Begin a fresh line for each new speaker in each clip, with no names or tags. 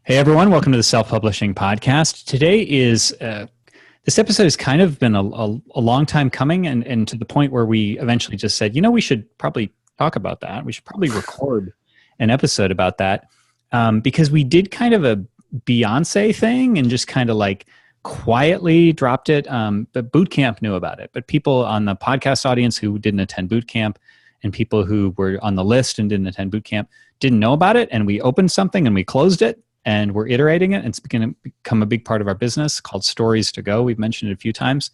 Hey everyone, welcome to the Self-Publishing Podcast. Today is this episode has kind of been a long time coming, and to the point where we eventually just said, we should probably talk about that. We should probably record an episode about that because we did kind of a Beyonce thing and just kind of like quietly dropped it. But boot camp knew about it, but people on the podcast audience who didn't attend boot camp and people who were on the list and didn't attend boot camp didn't know about it. And we opened something and we closed it. And we're iterating it. And it's going to become a big part of our business called Stories to Go. We've mentioned it a few times.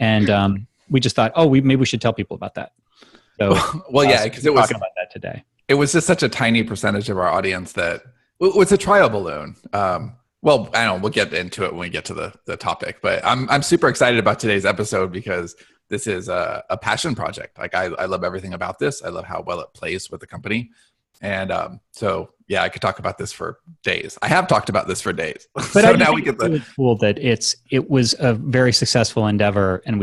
And we just thought, maybe we should tell people about that. So,
because it was
talking about that today.
It was just such a tiny percentage of our audience that it was a trial balloon. I don't know. We'll get into it when we get to the topic. But I'm super excited about today's episode because this is a passion project. Like I love everything about this. I love how well it plays with the company. And I could talk about this for days. I have talked about this for days.
But
so now we get the
really cool that it was a very successful endeavor, and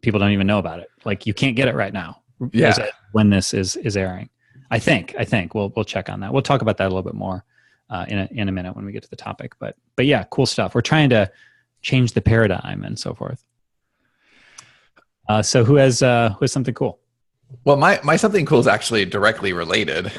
people don't even know about it. Like you can't get it right now.
Yeah.
When this is airing, I think we'll check on that. We'll talk about that a little bit more in a minute when we get to the topic. But yeah, cool stuff. We're trying to change the paradigm and so forth. So who has something cool?
Well, my something cool is actually directly related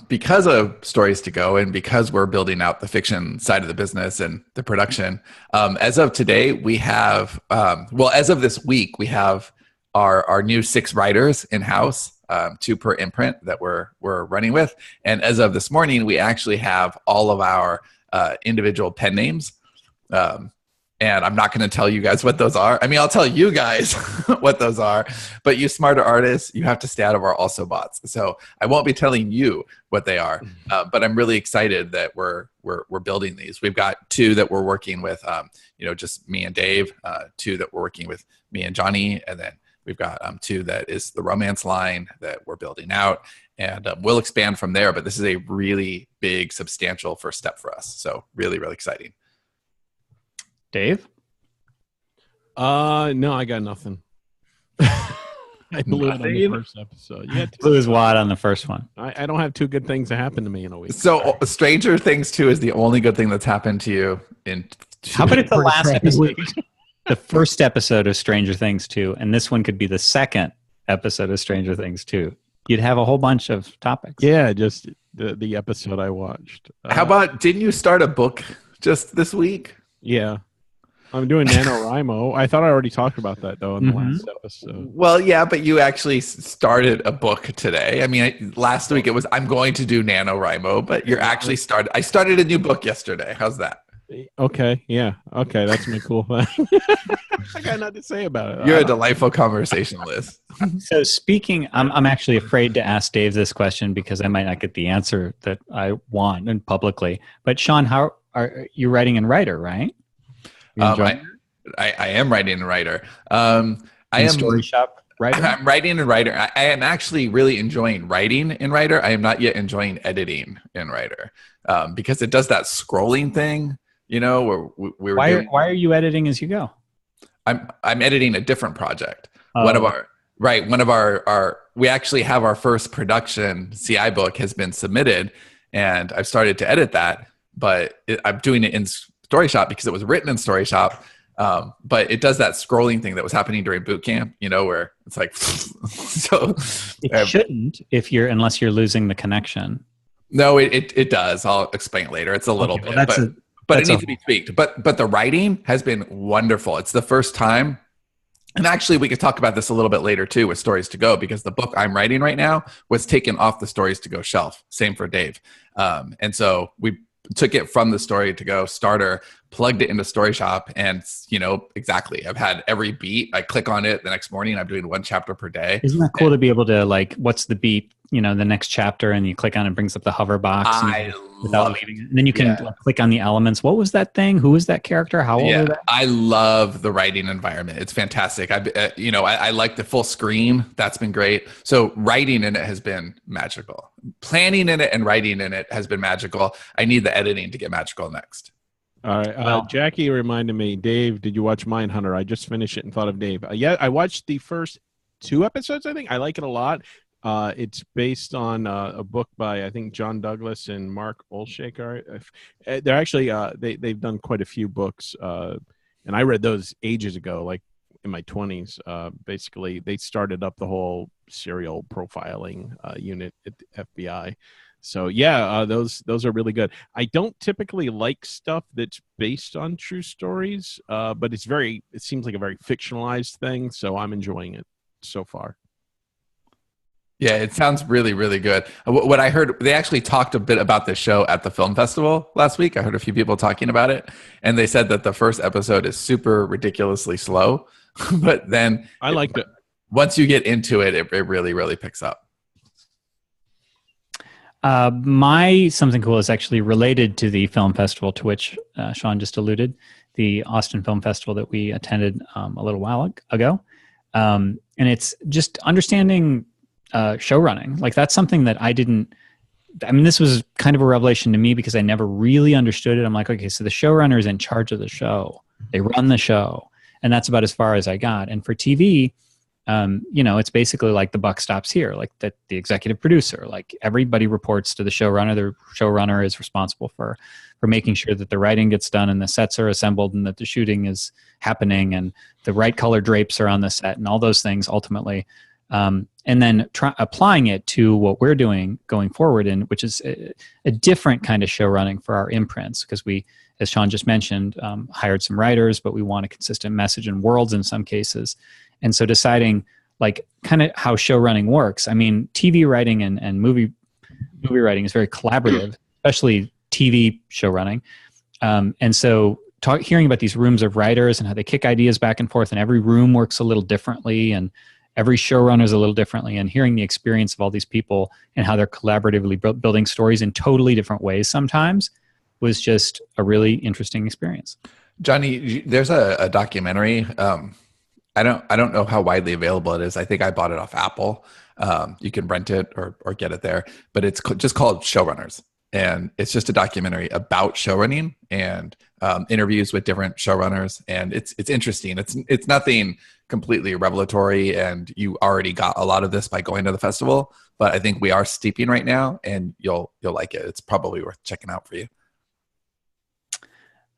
because of Stories to Go and because we're building out the fiction side of the business and the production. As of today, we have, as of this week, we have our new 6 writers in-house, 2 per imprint that we're running with. And as of this morning, we actually have all of our individual pen names. And I'm not going to tell you guys what those are. I mean, I'll tell you guys what those are, but you smarter artists, you have to stay out of our also bots. So I won't be telling you what they are, but I'm really excited that we're building these. We've got 2 that we're working with, just me and Dave, 2 that we're working with me and Johnny, and then we've got 2 that is the romance line that we're building out, and we'll expand from there. But this is a really big, substantial first step for us. So really, really exciting.
Dave?
No, I got nothing. I blew it on the first episode.
Blew his wad on the first one.
I don't have 2 good things that happened to me in a week.
So Stranger Things 2 is the only good thing that's happened to you in.
How about it's the last episode? The first episode of Stranger Things 2, and this one could be the second episode of Stranger Things 2. You'd have a whole bunch of topics.
Yeah, just the episode I watched.
How about, didn't you start a book just this week?
Yeah. I'm doing NaNoWriMo. I thought I already talked about that, though, in the last episode.
Well, yeah, but you actually started a book today. I mean, last week it was, I'm going to do NaNoWriMo, but you're actually started. I started a new book yesterday. How's that?
Okay, yeah. Okay, that's my cool thing. I got nothing to say about it.
You're a delightful conversationalist.
So speaking, I'm actually afraid to ask Dave this question because I might not get the answer that I want and publicly. But Sean, how are you writing and writer, right?
I am writing and writer. I am
Story Shop writer.
I'm writing and writer. I am actually really enjoying writing in writer. I am not yet enjoying editing in writer because it does that scrolling thing. Why
are you editing as you go?
I'm editing a different project. One of our we actually have our first production CI book has been submitted, and I've started to edit that, but I'm doing it in Story Shop because it was written in Story Shop, but it does that scrolling thing that was happening during boot camp, where it's like, so
it shouldn't unless you're losing the connection.
No, it does. I'll explain it later. It's a little bit, but it needs to be tweaked. But the writing has been wonderful. It's the first time, and actually we could talk about this a little bit later too with Stories to Go, because the book I'm writing right now was taken off the Stories to Go shelf. Same for Dave, and so we took it from the Story to Go starter, plugged it into Story Shop, and exactly. I've had every beat. I click on it the next morning. I'm doing 1 chapter per day.
Isn't that cool to be able to what's the beat? The next chapter, and you click on it, brings up the hover box without leaving it. And then you can click on the elements. What was that thing? Who was that character? How old are they?
I love the writing environment. It's fantastic. I like the full screen. That's been great. So writing in it has been magical. Planning in it and writing in it has been magical. I need the editing to get magical next.
All right. Jackie reminded me, Dave, did you watch Mindhunter? I just finished it and thought of Dave. Yeah, I watched the first 2 episodes, I think. I like it a lot. It's based on a book by, I think, John Douglas and Mark Olshaker. They're actually they've done quite a few books, and I read those ages ago, like in my 20s. Basically, they started up the whole serial profiling unit at the FBI. So yeah, those are really good. I don't typically like stuff that's based on true stories, but it seems like a very fictionalized thing, so I'm enjoying it so far.
Yeah, it sounds really, really good. What I heard, they actually talked a bit about the show at the film festival last week. I heard a few people talking about it, and they said that the first episode is super ridiculously slow, but then
I liked it.
Once you get into it, it really, really picks up.
My something cool is actually related to the film festival to which Sean just alluded, the Austin Film Festival that we attended a little while ago. And it's just understanding show running. Like that's something that this was kind of a revelation to me because I never really understood it. I'm like, okay, so the showrunner is in charge of the show. They run the show. And that's about as far as I got. And for TV, it's basically like the buck stops here, like the executive producer, like everybody reports to the showrunner. The showrunner is responsible for making sure that the writing gets done and the sets are assembled and that the shooting is happening and the right color drapes are on the set and all those things ultimately. And then applying it to what we're doing going forward, which is a different kind of show running for our imprints, because we, as Sean just mentioned, hired some writers, but we want a consistent message and worlds in some cases. And so deciding like kind of how show running works. I mean, TV writing and movie writing is very collaborative, especially TV show running. And so hearing about these rooms of writers and how they kick ideas back and forth, and every room works a little differently, and every showrunner is a little differently, and hearing the experience of all these people and how they're collaboratively building stories in totally different ways sometimes was just a really interesting experience.
Johnny, there's a documentary. I don't know how widely available it is. I think I bought it off Apple. You can rent it or get it there, but it's just called Showrunners. And it's just a documentary about showrunning and interviews with different showrunners. And it's interesting. It's nothing completely revelatory, and you already got a lot of this by going to the festival. But I think we are steeping right now, and you'll like it. It's probably worth checking out for you.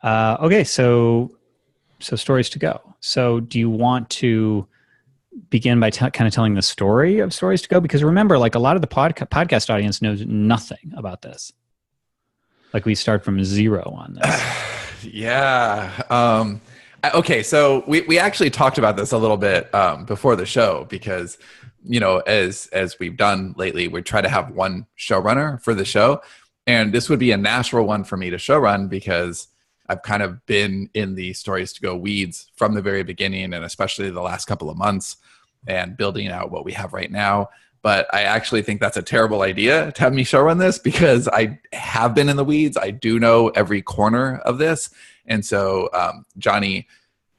Okay, so stories to go. So do you want to begin by kind of telling the story of Stories to Go? Because remember, like a lot of the podcast audience knows nothing about this. Like we start from zero on this.
Yeah. Okay, so we actually talked about this a little bit before the show because, as we've done lately, we try to have one showrunner for the show. And this would be a natural one for me to showrun because I've kind of been in the Stories to Go weeds from the very beginning, and especially the last couple of months, and building out what we have right now. But I actually think that's a terrible idea to have me showrun this because I have been in the weeds. I do know every corner of this. And so Johnny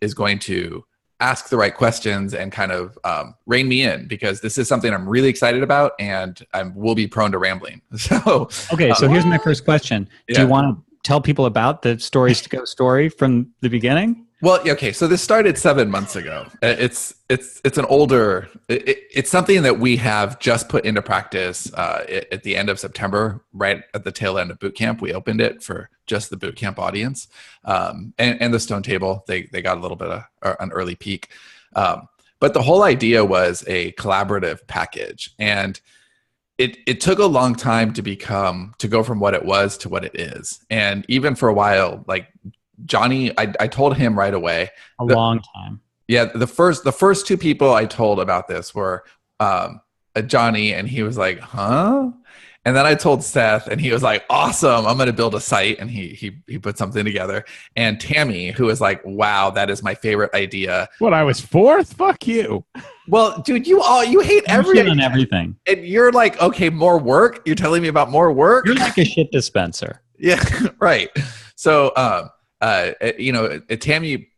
is going to ask the right questions and kind of rein me in because this is something I'm really excited about, and I will be prone to rambling. So
okay, so here's my first question. Yeah. Do you want to tell people about the Stories to Go story from the beginning?
Well, okay, so this started 7 months ago. It's an older. It's something that we have just put into practice at the end of September, right at the tail end of boot camp. We opened it for just the boot camp audience, and the Stone Table. They got a little bit of an early peek, but the whole idea was a collaborative package, and it took a long time to go from what it was to what it is, and even for a while, like. Johnny, I told him right away.
Long time.
Yeah, the first two people I told about this were Johnny, and he was like, "Huh?" And then I told Seth, and he was like, "Awesome! I'm going to build a site." And he put something together. And Tammy, who was like, "Wow, that is my favorite idea."
What, I was fourth? Fuck you.
Well, dude, you hate
everything. Everything.
And you're like, okay, more work. You're telling me about more work.
You're like a shit dispenser.
Yeah, right. So. Tammy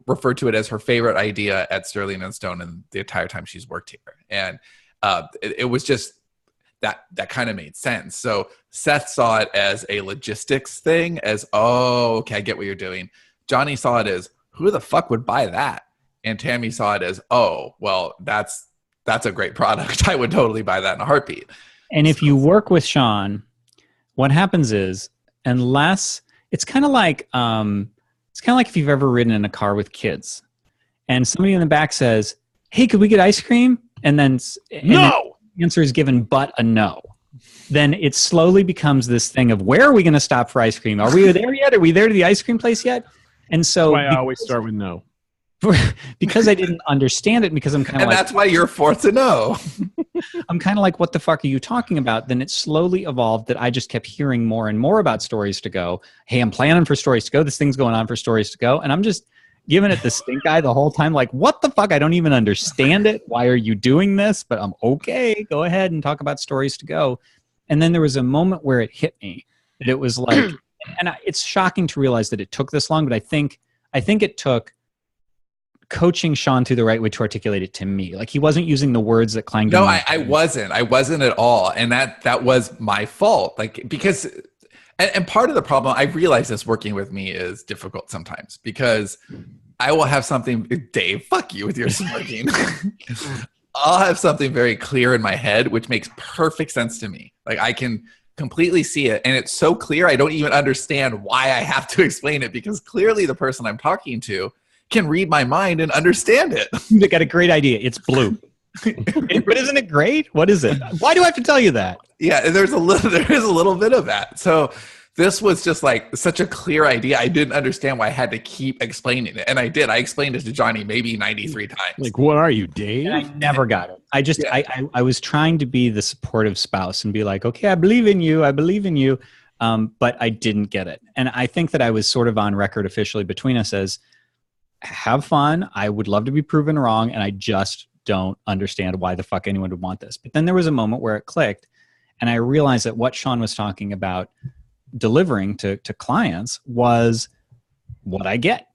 referred to it as her favorite idea at Sterling and Stone and the entire time she's worked here. And it was just that kind of made sense. So Seth saw it as a logistics thing, as, oh, okay, I get what you're doing. Johnny saw it as, who the fuck would buy that? And Tammy saw it as, oh, well, that's that's a great product. I would totally buy that in a heartbeat.
And if you work with Sean, what happens is, unless it's kind of like if you've ever ridden in a car with kids, and somebody in the back says, "Hey, could we get ice cream?" And then
No.
the answer is given, but a no. Then it slowly becomes this thing of, where are we going to stop for ice cream? Are we there yet? Are we there to the ice cream place yet? And so
That's why I always start with no.
Because I didn't understand it, because I'm kind of
And
like,
that's why you're fourth to know.
I'm kind of like, what the fuck are you talking about? Then it slowly evolved that I just kept hearing more and more about Stories to Go. Hey, I'm planning for Stories to Go. This thing's going on for Stories to Go. And I'm just giving it the stink eye the whole time. Like, what the fuck? I don't even understand it. Why are you doing this? But I'm okay. Go ahead and talk about Stories to Go. And then there was a moment where it hit me that it was like, it's shocking to realize that it took this long, but I think it took coaching Sean through the right way to articulate it to me. Like, he wasn't using the words that clanged.
No, I wasn't at all. And that was my fault. Like, because, and part of the problem, I realize this working with me is difficult sometimes, because I will have something, Dave, fuck you with your smirking. I'll have something very clear in my head, which makes perfect sense to me. Like, I can completely see it. And it's so clear, I don't even understand why I have to explain it, because clearly the person I'm talking to can read my mind and understand it.
They got a great idea. It's blue. But isn't it great? What is it? Why do I have to tell you that?
Yeah, there is a little bit of that. So this was just like such a clear idea. I didn't understand why I had to keep explaining it. And I did. I explained it to Johnny maybe 93 times.
Like, what are you, Dave?
And I never got it. I was trying to be the supportive spouse and be like, okay, I believe in you. I believe in you. But I didn't get it. And I think that I was sort of on record officially between us as, have fun. I would love to be proven wrong. And I just don't understand why the fuck anyone would want this. But then there was a moment where it clicked. And I realized that what Sean was talking about delivering to clients was what I get,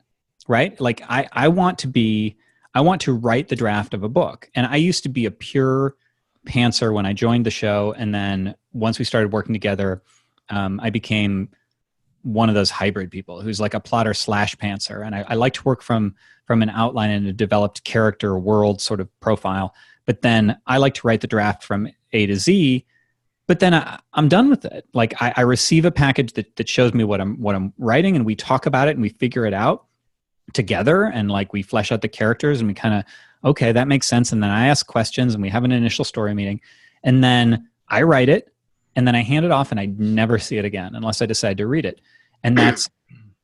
right? Like, I want to write the draft of a book. And I used to be a pure pantser when I joined the show. And then once we started working together, I became one of those hybrid people who's like a plotter / pantser. And I like to work from an outline and a developed character world sort of profile. But then I like to write the draft from A to Z. But then I'm done with it. Like, I receive a package that shows me what I'm writing, and we talk about it and we figure it out together, and like we flesh out the characters and we kind of, okay, that makes sense. And then I ask questions and we have an initial story meeting, and then I write it, and then I hand it off, and I never see it again unless I decide to read it. And that's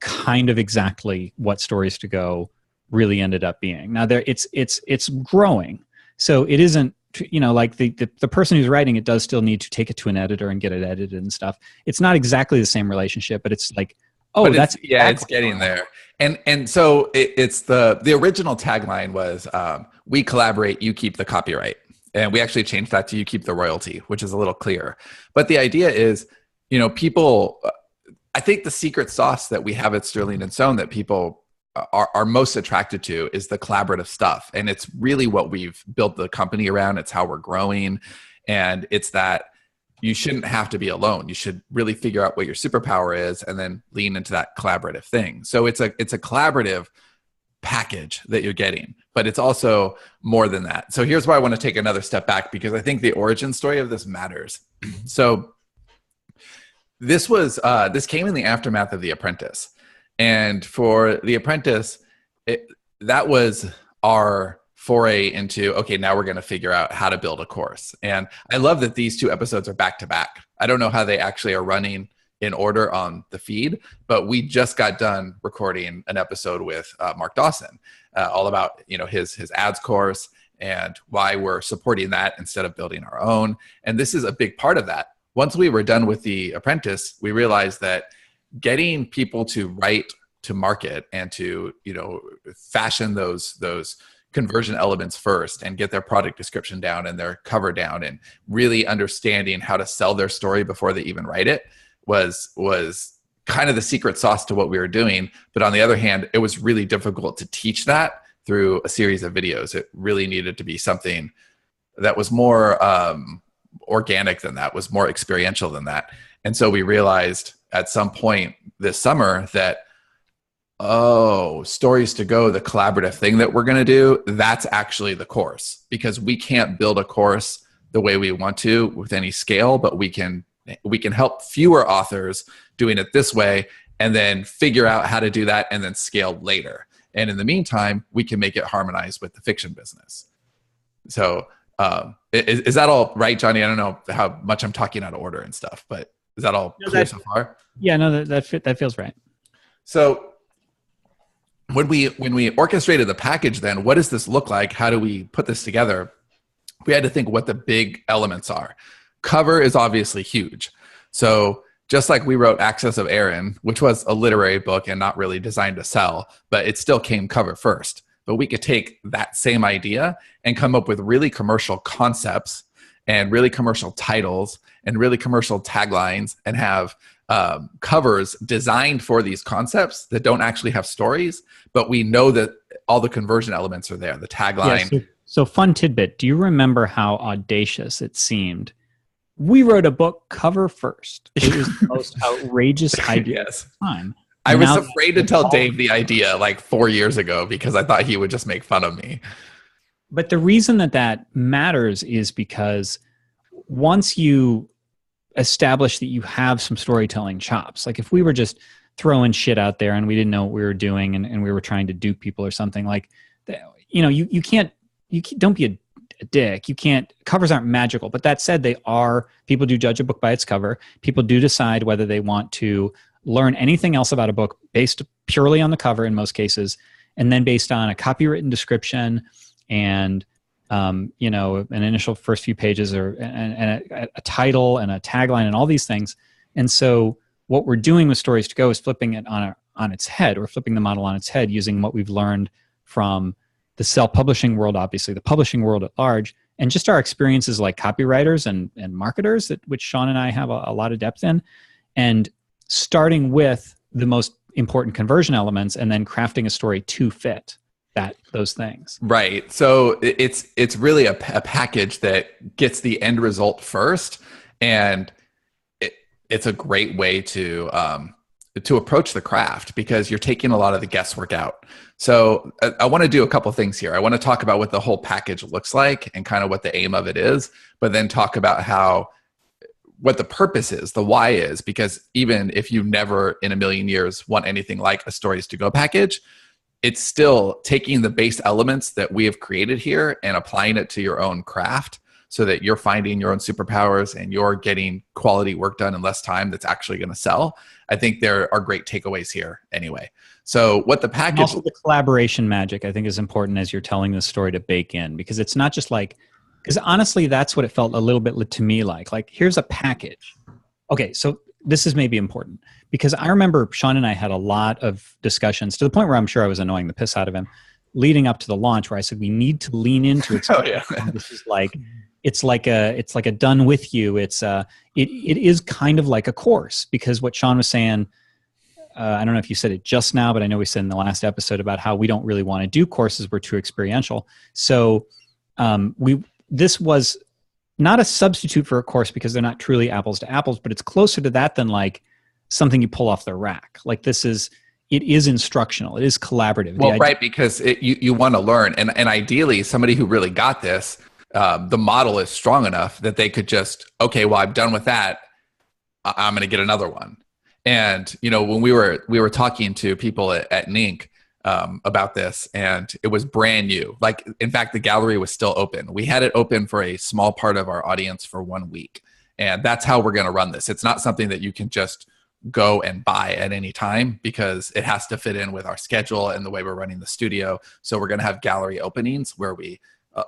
kind of exactly what Stories to Go really ended up being. Now it's growing, so it isn't, like the person who's writing it does still need to take it to an editor and get it edited and stuff. It's not exactly the same relationship, but it's like,
it's getting there. And so it's the original tagline was, we collaborate, you keep the copyright. And we actually changed that to you keep the royalty, which is a little clearer. But the idea is, people, I think the secret sauce that we have at Sterling and Stone that people are most attracted to is the collaborative stuff. And it's really what we've built the company around. It's how we're growing. And it's that you shouldn't have to be alone. You should really figure out what your superpower is and then lean into that collaborative thing. So it's a collaborative package that you're getting, but it's also more than that. So here's why I want to take another step back, because I think the origin story of this matters. So this came in the aftermath of The Apprentice. And for The Apprentice, that was our foray into, okay, now we're going to figure out how to build a course. And I love that these two episodes are back to back. I don't know how they actually are running in order on the feed, but we just got done recording an episode with Mark Dawson, all about his ads course and why we're supporting that instead of building our own. And this is a big part of that. Once we were done with The Apprentice, we realized that getting people to write to market and to fashion those conversion elements first and get their product description down and their cover down and really understanding how to sell their story before they even write it was kind of the secret sauce to what we were doing. But on the other hand, it was really difficult to teach that through a series of videos. It really needed to be something that was more organic than that, was more experiential than that. And so we realized at some point this summer that oh, Stories to Go, the collaborative thing that we're going to do, that's actually the course, because we can't build a course the way we want to with any scale, but we can help fewer authors doing it this way and then figure out how to do that and then scale later. And in the meantime, we can make it harmonized with the fiction business. So is that all right, Johnny? I don't know how much I'm talking out of order and stuff, but is that all clear so far?
Yeah, no, that feels right.
So when we orchestrated the package, then what does this look like? How do we put this together? We had to think what the big elements are. Cover is obviously huge. So just like we wrote Access of Aaron, which was a literary book and not really designed to sell, but it still came cover first. But we could take that same idea and come up with really commercial concepts and really commercial titles and really commercial taglines and have covers designed for these concepts that don't actually have stories, but we know that all the conversion elements are there, the tagline.
Yeah, so fun tidbit. Do you remember how audacious it seemed? We wrote a book cover first. It was the most outrageous idea
Yes.
of the time.
I was afraid to tell Dave the idea like 4 years ago because I thought he would just make fun of me.
But the reason that matters is because once you establish that you have some storytelling chops, like if we were just throwing shit out there and we didn't know what we were doing and we were trying to dupe people or something, like, you know, you can't, don't be a dick. You can't, covers aren't magical. But that said, people do judge a book by its cover. People do decide whether they want to learn anything else about a book based purely on the cover in most cases, and then based on a copywritten description and you know, an initial first few pages and a title and a tagline and all these things. And so what we're doing with Stories to Go is flipping it on its head, or flipping the model on its head using what we've learned from the self-publishing world, obviously the publishing world at large, and just our experiences like copywriters and marketers, which Sean and I have a lot of depth in, and starting with the most important conversion elements and then crafting a story to fit those things.
Right. So it's really a package that gets the end result first, and it's a great way to approach the craft because you're taking a lot of the guesswork out. So I want to do a couple things here. I want to talk about what the whole package looks like and kind of what the aim of it is, but then talk about what the purpose is, the why is, because even if you never in a million years want anything like a Stories to Go package, it's still taking the base elements that we have created here and applying it to your own craft so that you're finding your own superpowers and you're getting quality work done in less time that's actually going to sell. I think there are great takeaways here anyway. So what the package...
Also the collaboration magic, I think, is important as you're telling the story to bake in, because it's not just like... Because honestly, that's what it felt a little bit to me like. Like, here's a package. Okay, so this is maybe important. Because I remember Sean and I had a lot of discussions to the point where I'm sure I was annoying the piss out of him leading up to the launch, where I said, we need to lean into it.
Oh, yeah.
This is like... It's like a done with you. It is kind of like a course, because what Sean was saying, I don't know if you said it just now, but I know we said in the last episode about how we don't really want to do courses. We're too experiential. So this was not a substitute for a course because they're not truly apples to apples, but it's closer to that than like something you pull off the rack. Like it is instructional. It is collaborative.
Well, right, because you want to learn. And ideally, somebody who really got this, the model is strong enough that they could just, okay, well, I'm done with that. I'm going to get another one. And, you know, when we were talking to people at NINC about this, and it was brand new. Like, in fact, the gallery was still open. We had it open for a small part of our audience for 1 week. And that's how we're going to run this. It's not something that you can just go and buy at any time, because it has to fit in with our schedule and the way we're running the studio. So we're going to have gallery openings where we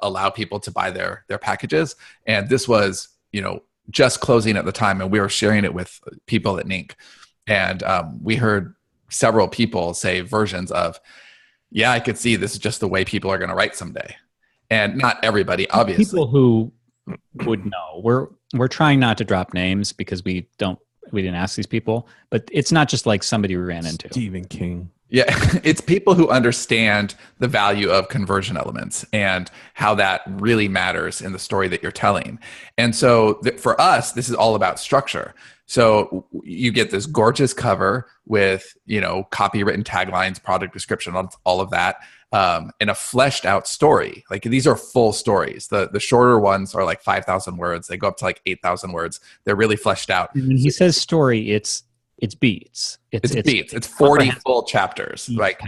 allow people to buy their packages. And this was, you know, just closing at the time, and we were sharing it with people at NINC. And we heard several people say versions of, yeah, I could see this is just the way people are going to write someday. And not everybody, obviously.
People who would know. We're trying not to drop names because we didn't ask these people, but it's not just like somebody we ran into.
Stephen King.
Yeah, it's people who understand the value of conversion elements and how that really matters in the story that you're telling. And so for us, this is all about structure. So you get this gorgeous cover with, copywritten taglines, product description, all of that, and a fleshed out story. Like these are full stories. The shorter ones are like 5,000 words. They go up to like 8,000 words. They're really fleshed out.
And when he says story, it's beats.
It's beats. It's 40 full chapters. Like,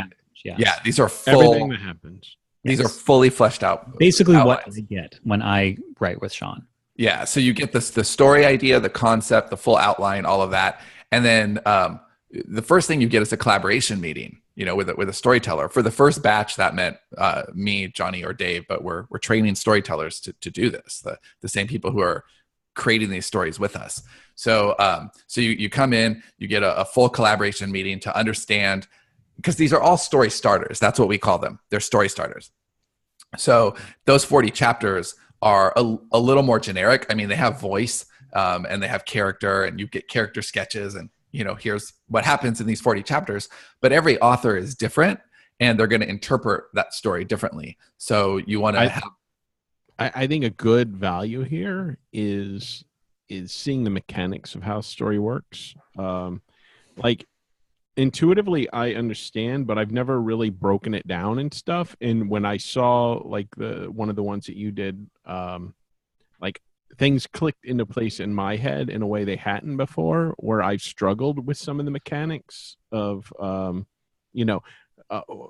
yeah, these are full.
Everything that happens.
These are fully fleshed out.
Basically,
outlines.
what I get when I write with Sean.
Yeah, so you get the story idea, the concept, the full outline, all of that, and then the first thing you get is a collaboration meeting. With a storyteller. For the first batch, that meant me, Johnny, or Dave, but we're training storytellers to do this. The same people who are creating these stories with us. So you come in, you get a full collaboration meeting to understand, because these are all story starters. That's what we call them. They're story starters. So those 40 chapters are a little more generic. I mean, they have voice and they have character, and you get character sketches, and here's what happens in these 40 chapters. But every author is different, and they're going to interpret that story differently. So you want to have.
I think a good value here is seeing the mechanics of how story works. Like intuitively, I understand, but I've never really broken it down and stuff. And when I saw like one of the ones that you did, like things clicked into place in my head in a way they hadn't before, where I've struggled with some of the mechanics of,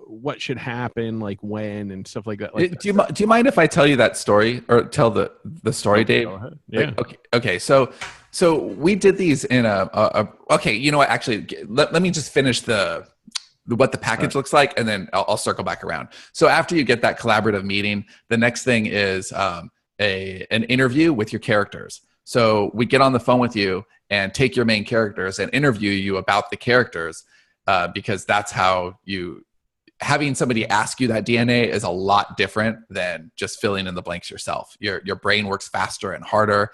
what should happen, like when and stuff like that. Like,
do you mind if I tell you that story, or tell the story, Dave?
Go ahead. Yeah.
Okay. So we did these in okay. You know what? Actually, let me just finish what the package looks like, and then I'll circle back around. So after you get that collaborative meeting, the next thing is an interview with your characters. So we get on the phone with you and take your main characters and interview you about the characters, because that's how having somebody ask you that DNA is a lot different than just filling in the blanks yourself. Your brain works faster and harder,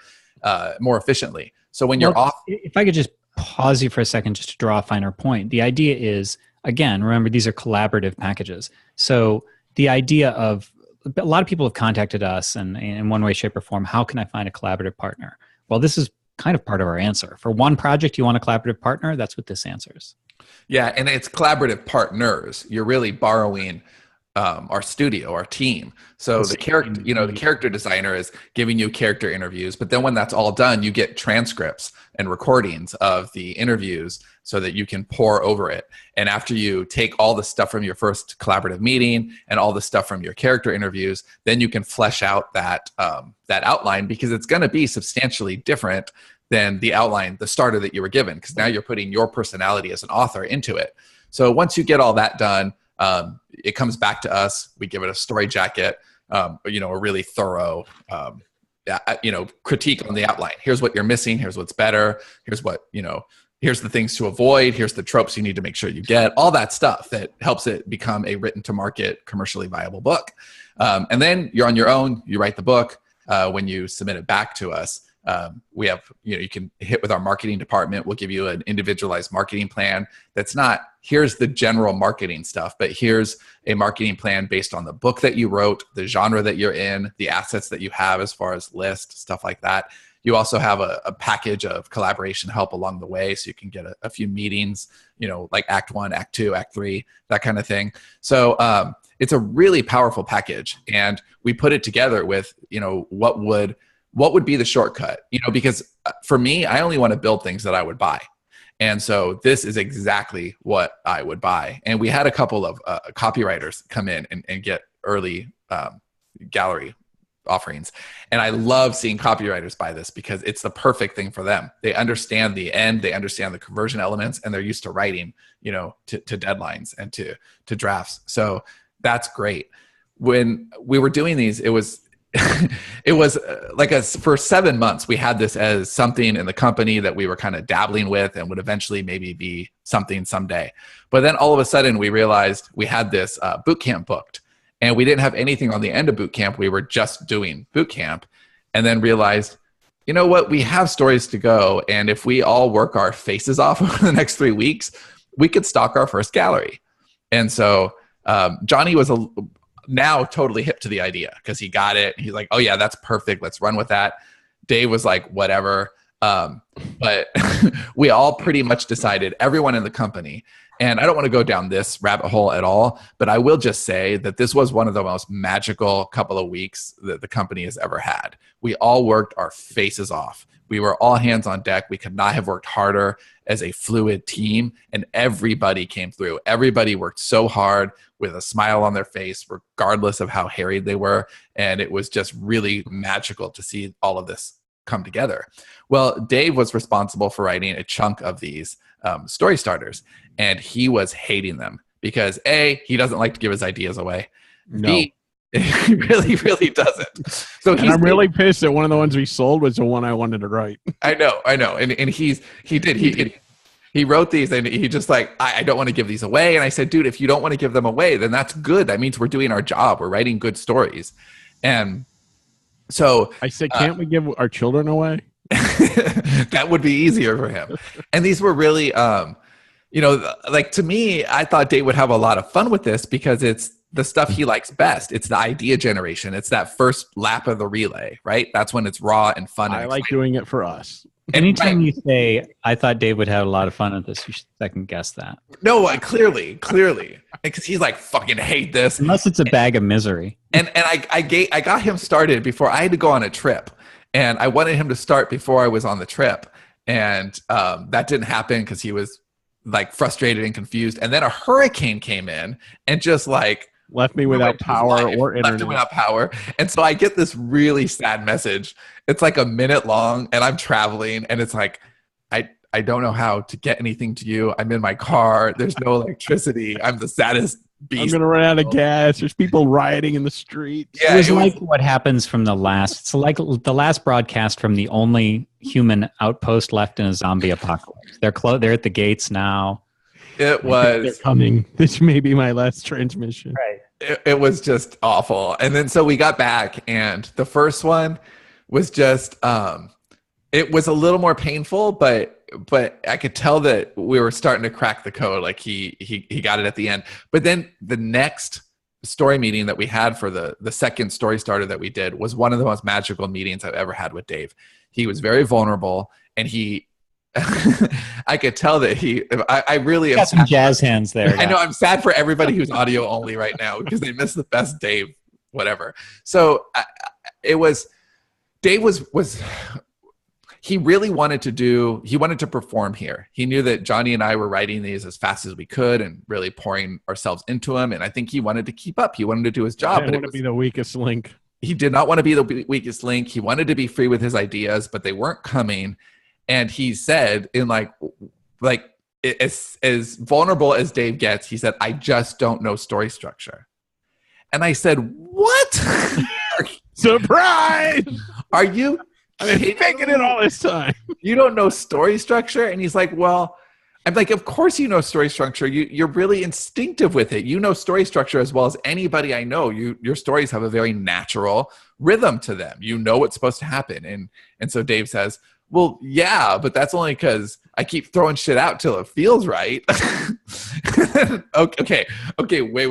more efficiently. So when you're off.
If I could just pause you for a second, just to draw a finer point. The idea is, again, remember, these are collaborative packages. So the idea of, a lot of people have contacted us and in one way, shape, or form, how can I find a collaborative partner? Well, this is kind of part of our answer. For one project, you want a collaborative partner, that's what this answers.
Yeah, and it's collaborative partners. You're really borrowing our studio, our team. So the character designer is giving you character interviews, but then when that's all done, you get transcripts and recordings of the interviews so that you can pour over it. And after you take all the stuff from your first collaborative meeting and all the stuff from your character interviews, then you can flesh out that outline, because it's going to be substantially different than the outline, the starter that you were given, because now you're putting your personality as an author into it. So once you get all that done, it comes back to us. We give it a story jacket, a really thorough, critique on the outline. Here's what you're missing. Here's what's better. Here's what, here's the things to avoid. Here's the tropes you need to make sure you get. All that stuff that helps it become a written to market, commercially viable book. And then you're on your own. You write the book. When you submit it back to us, we have, you can hit with our marketing department. We'll give you an individualized marketing plan. That's not, here's the general marketing stuff, but here's a marketing plan based on the book that you wrote, the genre that you're in, the assets that you have as far as list, stuff like that. You also have a package of collaboration help along the way, so you can get a few meetings, like Act 1, Act 2, Act 3, that kind of thing. So it's a really powerful package, and we put it together with, what would be the shortcut? Because for me, I only want to build things that I would buy. And so this is exactly what I would buy. And we had a couple of copywriters come in and get early gallery offerings. And I love seeing copywriters buy this, because it's the perfect thing for them. They understand the end, they understand the conversion elements, and they're used to writing, to deadlines and to drafts. So that's great. When we were doing these, it was for 7 months, we had this as something in the company that we were kind of dabbling with and would eventually maybe be something someday. But then all of a sudden we realized we had this boot camp booked, and we didn't have anything on the end of boot camp. We were just doing boot camp, and then realized, you know what, we have stories to go. And if we all work our faces off over the next 3 weeks, we could stock our first gallery. And so Johnny was now totally hip to the idea because he got it. He's like, oh yeah, that's perfect. Let's run with that. Dave was like, whatever. But we all pretty much decided, everyone in the company, and I don't want to go down this rabbit hole at all, but I will just say that this was one of the most magical couple of weeks that the company has ever had. We all worked our faces off. We were all hands on deck. We could not have worked harder as a fluid team, and everybody came through. Everybody worked so hard with a smile on their face, regardless of how harried they were. And it was just really magical to see all of this come together. Well, Dave was responsible for writing a chunk of these story starters, and he was hating them because A, he doesn't like to give his ideas away.
No.
B, he really, really doesn't. So
and I'm really pissed that one of the ones we sold was the one I wanted to write.
I know. And he wrote these, and he just like, I don't want to give these away. And I said, dude, if you don't want to give them away, then that's good. That means we're doing our job. We're writing good stories. And so
I said, can't we give our children away?
That would be easier for him. And these were really, like to me, I thought Dave would have a lot of fun with this because it's the stuff he likes best. It's the idea generation. It's that first lap of the relay, right? That's when it's raw and fun.
I like doing it for us.
Anytime you say, I thought Dave would have a lot of fun with this, you should second guess that.
No, clearly. Because he's like, fucking hate this.
Unless it's a bag of misery.
And I got him started before I had to go on a trip. And I wanted him to start before I was on the trip. And that didn't happen because he was like frustrated and confused. And then a hurricane came in and just like
left me without power or internet.
Left him without power. And so I get this really sad message. It's like a minute long and I'm traveling and it's like, I don't know how to get anything to you. I'm in my car. There's no electricity. I'm the saddest beast.
I'm going to run out of gas. There's people rioting in the street.
Yeah, it was like what happens from the last. It's like the last broadcast from the only human outpost left in a zombie apocalypse. They're at the gates now.
It was.
They're coming. This may be my last transmission.
Right.
It was just awful. And then so we got back, and the first one was just. It was a little more painful, but I could tell that we were starting to crack the code. Like he got it at the end. But then the next story meeting that we had for the second story starter that we did was one of the most magical meetings I've ever had with Dave. He was very vulnerable, and I could tell that I really
got some jazz hands there.
I know I'm sad for everybody who's audio only right now because they missed the best Dave, whatever. So Dave was he really wanted to perform here. He knew that Johnny and I were writing these as fast as we could and really pouring ourselves into them. And I think he wanted to keep up. He wanted to do his job.
He didn't want to be the weakest link.
He did not want to be the weakest link. He wanted to be free with his ideas, but they weren't coming. And he said in like as vulnerable as Dave gets, he said, I just don't know story structure. And I said, what?
Surprise!
Are you
I've been faking it all this time.
You don't know story structure? And he's like, well, I'm like, of course you know story structure. You're really instinctive with it. You know story structure as well as anybody I know. Your stories have a very natural rhythm to them. You know what's supposed to happen. And so Dave says, well, yeah, but that's only because I keep throwing shit out till it feels right. Okay. Wait.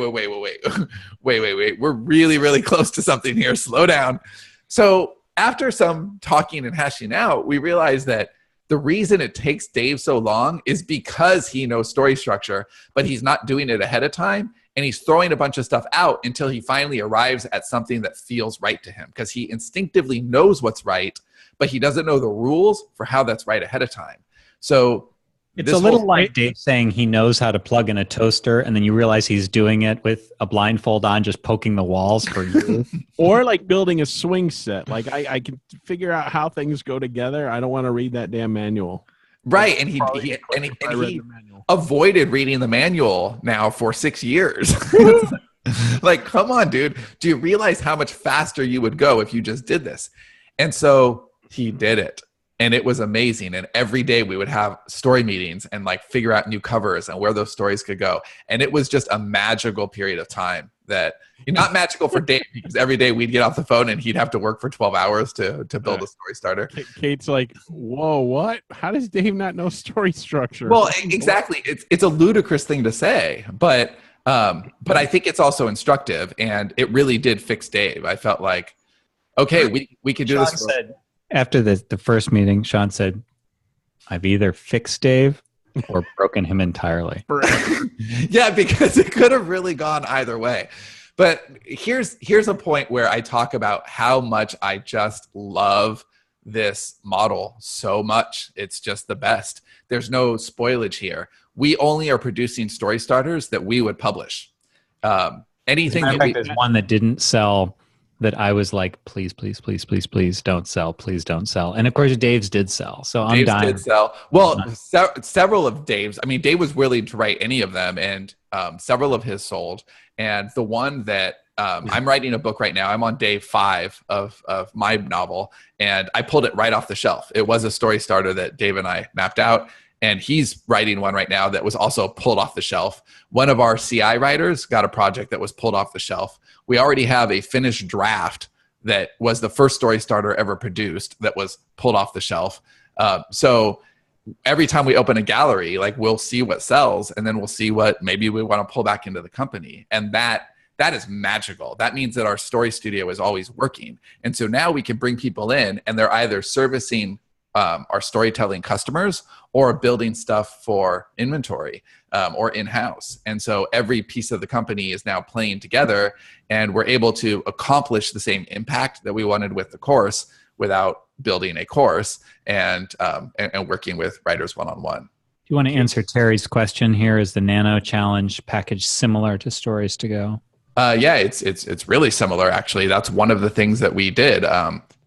We're really, really close to something here. Slow down. So after some talking and hashing out, we realized that the reason it takes Dave so long is because he knows story structure, but he's not doing it ahead of time. And he's throwing a bunch of stuff out until he finally arrives at something that feels right to him because he instinctively knows what's right, but he doesn't know the rules for how that's right ahead of time. So
it's a little like Dave saying he knows how to plug in a toaster, and then you realize he's doing it with a blindfold on, just poking the walls for you.
Or like building a swing set. Like I can figure out how things go together. I don't want to read that damn manual.
Right, and he avoided reading the manual now for 6 years. Like, come on, dude. Do you realize how much faster you would go if you just did this? And so he did it. And it was amazing. And every day we would have story meetings and like figure out new covers and where those stories could go. And it was just a magical period of time that not magical for Dave because every day we'd get off the phone and he'd have to work for 12 hours to build a story starter.
Kate's like, whoa, what? How does Dave not know story structure?
Well, exactly. It's a ludicrous thing to say, but But I think it's also instructive, and it really did fix Dave. I felt like, okay, we could do
Sean
this.
Said, after the first meeting, Sean said, I've either fixed Dave or broken him entirely.
Yeah, because it could have really gone either way. But here's a point where I talk about how much I just love this model so much. It's just the best. There's no spoilage here. We only are producing story starters that we would publish. Anything that
there's one that didn't sell that I was like, please, please, please, please, please don't sell. Please don't sell. And of course, Dave's did sell. So I'm
Dave's
dying.
did sell. Well, several of Dave's, I mean, Dave was willing to write any of them, and several of his sold. And the one that I'm writing a book right now. I'm on day 5 of my novel, and I pulled it right off the shelf. It was a story starter that Dave and I mapped out, and he's writing one right now that was also pulled off the shelf. One of our CI writers got a project that was pulled off the shelf. We already have a finished draft that was the first story starter ever produced that was pulled off the shelf. So every time we open a gallery, like, we'll see what sells, and then we'll see what maybe we want to pull back into the company. And that is magical. That means that our story studio is always working. And so now we can bring people in, and they're either servicing our storytelling customers or building stuff for inventory or in-house. And so every piece of the company is now playing together, and we're able to accomplish the same impact that we wanted with the course without building a course and working with writers one-on-one.
Do you want to answer Terry's question here? Is the Nano Challenge package similar to Stories to Go?
Yeah, it's really similar, actually. That's one of the things that we did.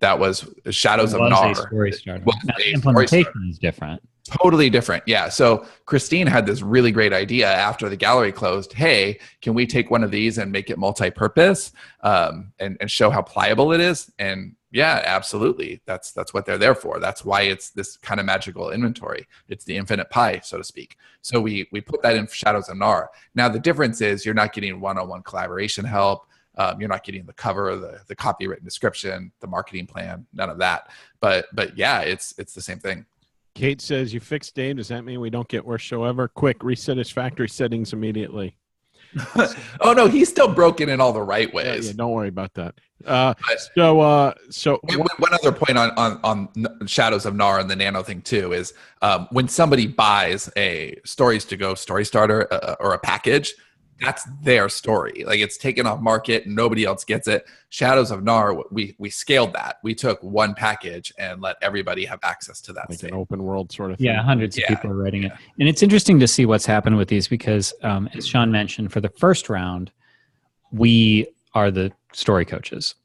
That was Shadows of Nar.
Story starter. Now, the implementation is different.
Totally different. Yeah. So Christine had this really great idea after the gallery closed. Hey, can we take one of these and make it multi-purpose and show how pliable it is? And yeah, absolutely. That's what they're there for. That's why it's this kind of magical inventory. It's the infinite pie, so to speak. So we put that in Shadows of Nar. Now, the difference is you're not getting one-on-one collaboration help. You're not getting the cover, the copywritten description, the marketing plan, none of that. But yeah, it's the same thing.
Kate says, you fixed Dave. Does that mean we don't get worst show ever? Quick, reset his factory settings immediately.
Oh no, he's still broken in all the right ways.
Yeah, don't worry about that. So
one other point on Shadows of Nar and the Nano thing too is when somebody buys a Stories to Go story starter or a package, that's their story. Like, it's taken off market, nobody else gets it. Shadows of Nar, we scaled that. We took one package and let everybody have access to that.
Like an open world sort of thing.
Yeah, hundreds of people are writing it. And it's interesting to see what's happened with these because, as Sean mentioned, for the first round, we are the story coaches.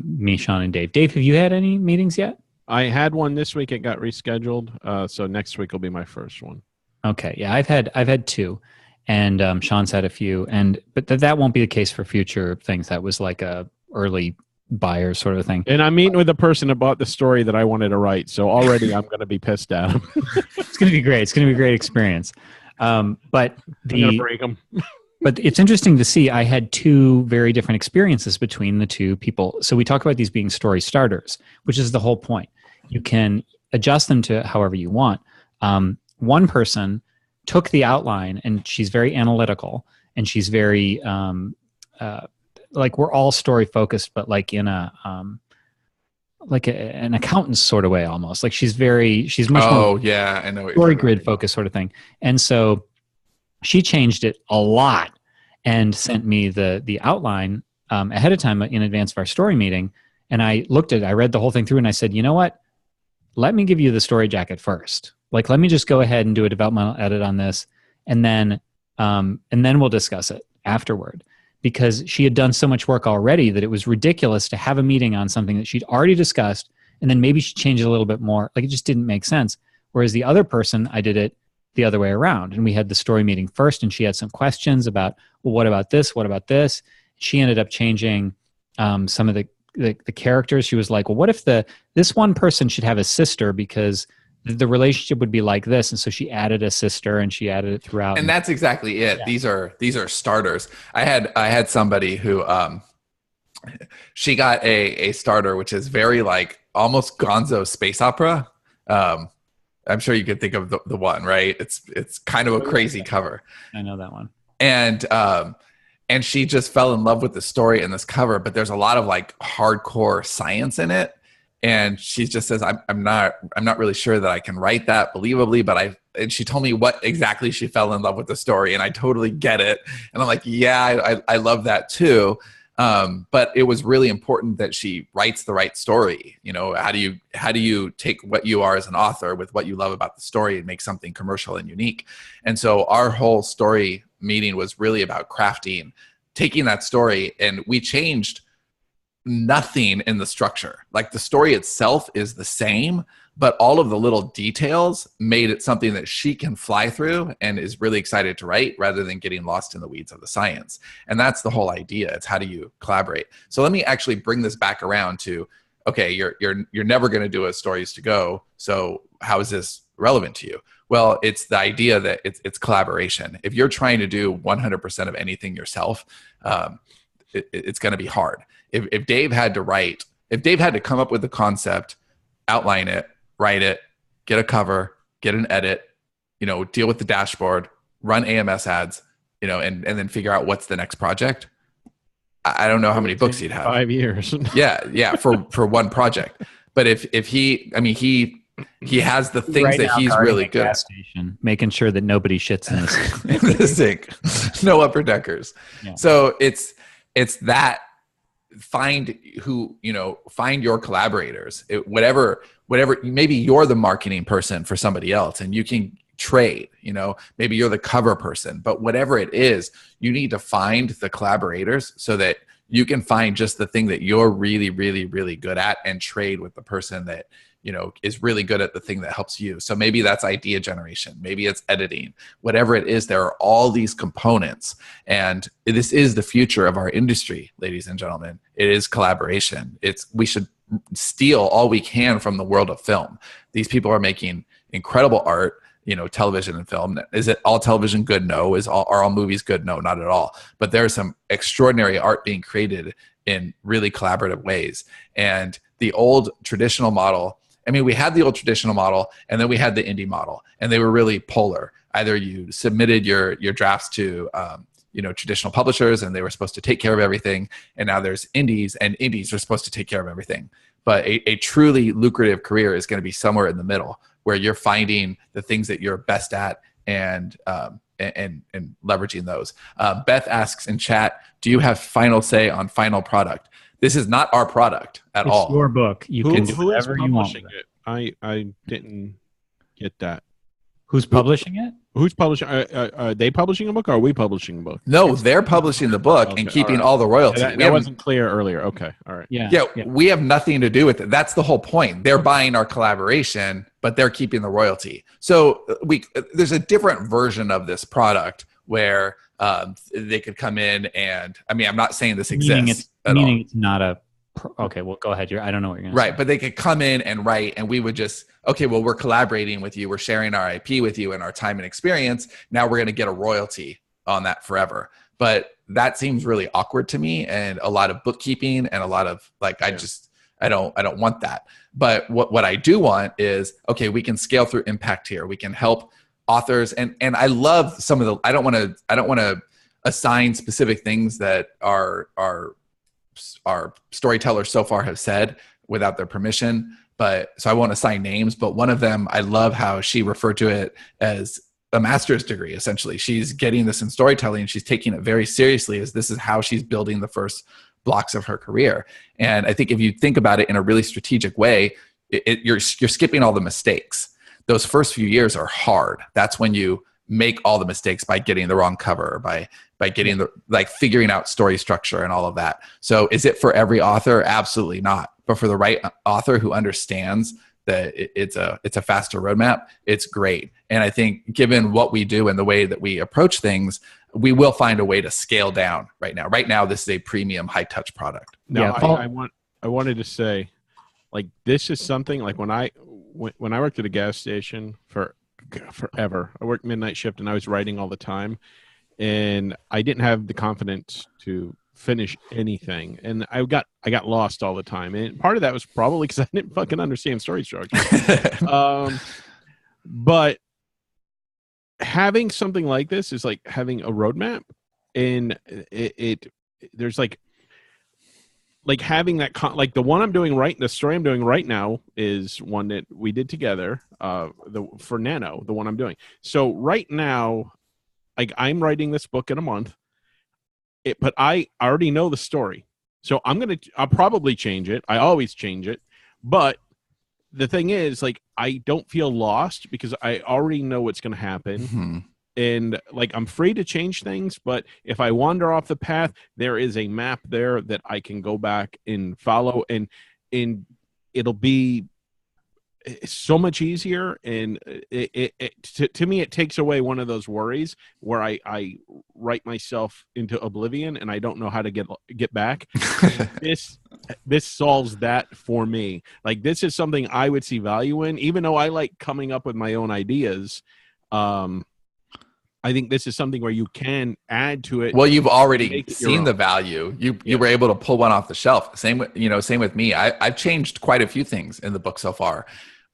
Me, Sean, and Dave. Dave, have you had any meetings yet?
I had one this week. It got rescheduled. So next week will be my first one. Okay.
Yeah, I've had 2. And Sean's had a few, but that won't be the case for future things. That was like a early buyer sort of thing.
And I'm meeting with the person that bought the story that I wanted to write, so already I'm going to be pissed at him.
It's going to be great. It's going to be a great experience. But
I'm going to break them.
But it's interesting to see. I had 2 very different experiences between the 2 people. So we talk about these being story starters, which is the whole point. You can adjust them to however you want. One person took the outline, and she's very analytical, and she's very like, we're all story focused, but like in a an accountant's sort of way, almost. Like she's much more
I know
story grid focused sort of thing. And so she changed it a lot and sent me the outline ahead of time in advance of our story meeting. And I looked at it, I read the whole thing through, and I said, you know what? Let me give you the story jacket first. Like, let me just go ahead and do a developmental edit on this, and then we'll discuss it afterward. Because she had done so much work already that it was ridiculous to have a meeting on something that she'd already discussed, and then maybe she changed it a little bit more. Like, it just didn't make sense. Whereas the other person, I did it the other way around, and we had the story meeting first, and she had some questions about, well, what about this? What about this? She ended up changing some of the characters. She was like, well, what if this one person should have a sister because the relationship would be like this, and so she added a sister, and she added it throughout.
And that's exactly it. Yeah. These are starters. I had somebody who she got a starter which is very like almost Gonzo space opera. I'm sure you could think of the one, right? It's kind of a crazy cover.
I know that one.
and she just fell in love with the story and this cover, but there's a lot of like hardcore science in it. And she just says, I'm not really sure that I can write that believably, and she told me what exactly she fell in love with the story, and I totally get it. And I'm like, yeah, I love that too. But it was really important that she writes the right story. You know, how do you take what you are as an author with what you love about the story and make something commercial and unique? And so our whole story meeting was really about crafting, taking that story, and we changed nothing in the structure. Like the story itself is the same, but all of the little details made it something that she can fly through and is really excited to write, rather than getting lost in the weeds of the science. And that's the whole idea. It's how do you collaborate? So let me actually bring this back around to, okay, you're never going to do a Stories to Go. So how is this relevant to you? Well, it's the idea that it's collaboration. If you're trying to do 100% of anything yourself, it's going to be hard. If Dave had to come up with the concept, outline it, write it, get a cover, get an edit, deal with the dashboard, run AMS ads, and then figure out what's the next project, I don't know how many books he'd have.
5 years.
yeah, for one project. But if he has the things that he's really good at.
Station, making sure that nobody shits in the sink.
In the sink. No upper deckers. Yeah. So it's that. Find your collaborators. Whatever, maybe you're the marketing person for somebody else and you can trade, maybe you're the cover person, but whatever it is, you need to find the collaborators so that you can find just the thing that you're really, really, really good at and trade with the person that is really good at the thing that helps you. So maybe that's idea generation. Maybe it's editing. Whatever it is, there are all these components. And this is the future of our industry, ladies and gentlemen. It is collaboration. We should steal all we can from the world of film. These people are making incredible art, television and film. Is it all television good? No. Are all movies good? No, not at all. But there's some extraordinary art being created in really collaborative ways. And the old traditional model, we had the old traditional model and then we had the indie model, and they were really polar. Either you submitted your drafts to, traditional publishers and they were supposed to take care of everything. And now there's indies, and indies are supposed to take care of everything. But a truly lucrative career is going to be somewhere in the middle, where you're finding the things that you're best at and leveraging those. Beth asks in chat, do you have final say on final product? This is not our product at all.
It's your book. You can do whatever you want.
I didn't get that.
Who's publishing it?
Who's publishing? Are they publishing a book, or are we publishing a book?
No, they're publishing the book and keeping all the royalties.
That wasn't clear earlier. Okay, all right.
Yeah, we have nothing to do with it. That's the whole point. They're buying our collaboration, but they're keeping the royalty. So there's a different version of this product where they could come in and, I'm not saying this exists.
Meaning it's not a... Okay, well, go ahead. I don't know what you're going to say.
Right, but they could come in and write, and we would just, okay, well, we're collaborating with you. We're sharing our IP with you and our time and experience. Now we're going to get a royalty on that forever. But that seems really awkward to me, and a lot of bookkeeping and a lot of I don't want that. But what I do want is, okay, we can scale through impact here. We can help authors, and I love some of the. I don't want to assign specific things that our storytellers so far have said without their permission, so I won't assign names, but one of them, I love how she referred to it as a master's degree. Essentially, she's getting this in storytelling and she's taking it very seriously, as this is how she's building the first blocks of her career. And I think if you think about it in a really strategic way, you're skipping all the mistakes. Those first few years are hard. That's when you make all the mistakes by getting the wrong cover, by getting figuring out story structure and all of that. So is it for every author? Absolutely not. But for the right author who understands that it's a faster roadmap, it's great. And I think given what we do and the way that we approach things, we will find a way to scale down right now. Right now, this is a premium high touch product.
Now, I wanted to say, this is something when I worked at a gas station forever. I worked midnight shift and I was writing all the time, and I didn't have the confidence to finish anything, and I got lost all the time, and part of that was probably because I didn't fucking understand story structure. But having something like this is like having a roadmap, and there's like having that like the one I'm doing the story I'm doing right now is one that we did together for Nano, the one I'm doing. So right now, like, I'm writing this book in a month, but I already know the story, so I'll probably change it. I always change it, but the thing is, like, I don't feel lost because I already know what's going to happen.
Mm-hmm.
And like, I'm free to change things, but if I wander off the path, there is a map there that I can go back and follow, and it'll be so much easier. And to me, it takes away one of those worries where I write myself into oblivion and I don't know how to get back. This solves that for me. Like, this is something I would see value in, even though I like coming up with my own ideas. I think this is something where you can add to it.
Well, you've already seen the value. You were able to pull one off the shelf. Same with me. I've changed quite a few things in the book so far,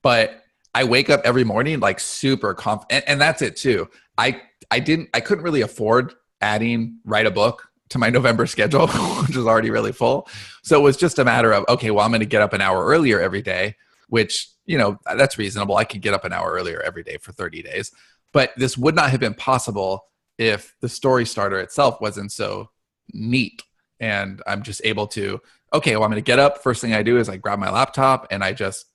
but I wake up every morning like super confident, and that's it too. I couldn't really afford write a book to my November schedule, which is already really full. So it was just a matter of, okay, well, I'm going to get up an hour earlier every day, which, that's reasonable. I could get up an hour earlier every day for 30 days. But this would not have been possible if the story starter itself wasn't so neat. And I'm just able to, okay, well, I'm going to get up. First thing I do is I grab my laptop and I just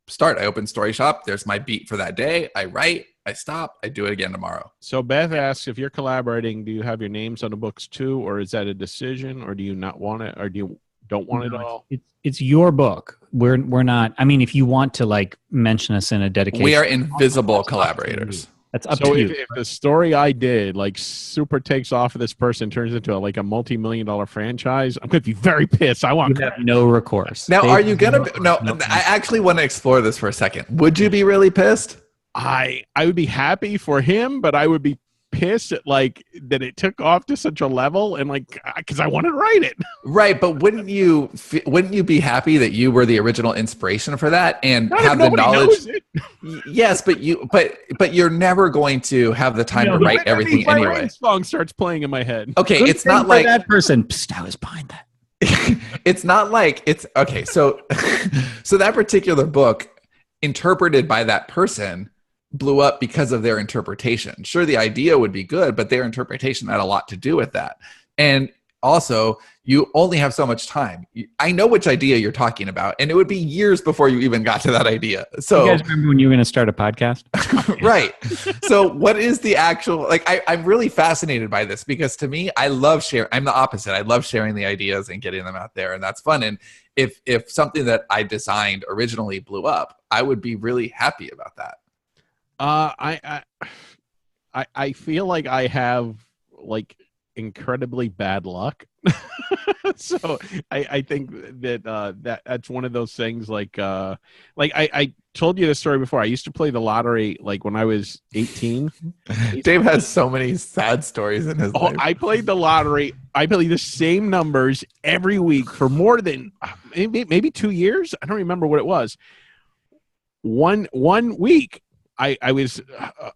start. I open Story Shop. There's my beat for that day. I write, I stop, I do it again tomorrow.
So Beth asks, if you're collaborating, do you have your names on the books too? Or is that a decision? Or do you not want it? Or do you don't want it all?
It's your book. We're not, I mean, if you want to like mention us in a dedication.
We are invisible collaborators.
That's up to you.
If the story I did like super takes off of this person, turns into like a multi-million-dollar franchise, I'm going to be very pissed. I want
you have no recourse.
Now, are you going to? No, I actually want to explore this for a second. Would you be really pissed?
I would be happy for him, but I would be pissed at like that it took off to such a level, and like, because I wanted to write it.
Right, but wouldn't you be happy that you were the original inspiration for that and have the knowledge? Yes, but you're never going to have the time to write everything anyway.
Song starts playing in my head.
Okay,
Good
it's not
for
like
that person. Psst, I was behind that.
It's not like it's okay. So that particular book, interpreted by that person, blew up because of their interpretation. Sure, the idea would be good, but their interpretation had a lot to do with that. And also, you only have so much time. I know which idea you're talking about, and it would be years before you even got to that idea. So
you guys remember when you were going to start a podcast?
Right. So what is the actual, like, I'm really fascinated by this because to me, I love sharing. I'm the opposite. I love sharing the ideas and getting them out there, and that's fun. And if something that I designed originally blew up, I would be really happy about that.
I feel like I have like incredibly bad luck. So I think that that's one of those things like I told you the story before. I used to play the lottery like when I was 18.
Dave has so many sad stories in his life.
I played the lottery. I played the same numbers every week for more than maybe 2 years. I don't remember what it was. One week I was